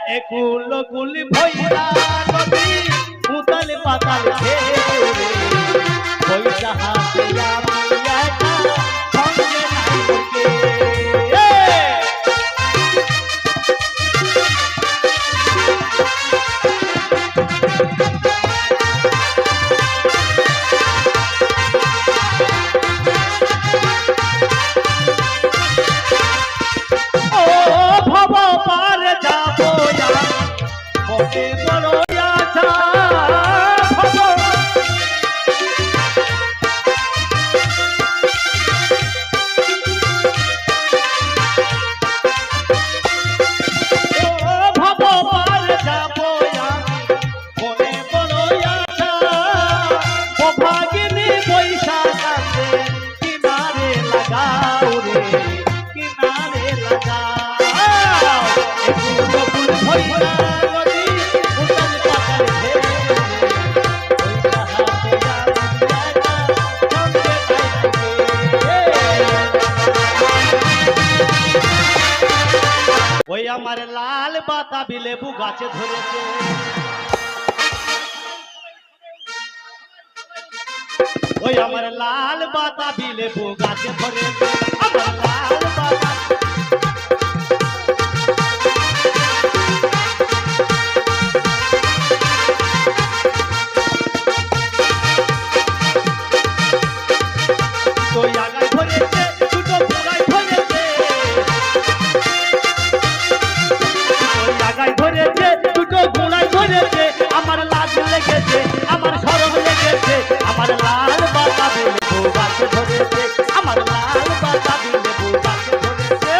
একুলো গুলি ভইরা নদী উতাল পাতাল ঢেউ পয়সা হাতে আমি একা সঙ্গে নাই কে ওই আমার লাল বাতাবি লেবু গাছে ধরেছে ওই আমার লাল বাতাবি লেবু গাছে ধরেছে আমার লাল বাতাবি তো আগায় ধরেছে দুটো গোড়ায় ধরেছে আগায় ধরেছে দুটো গোড়ায় ধরেছে আমার লাজ লেগেছে আমার শরম লেগেছে আমার লাল বাতাবি লেবু গাছে ধরেছে আমার লাল বাতাবি লেবু গাছে ধরেছে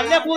লেবু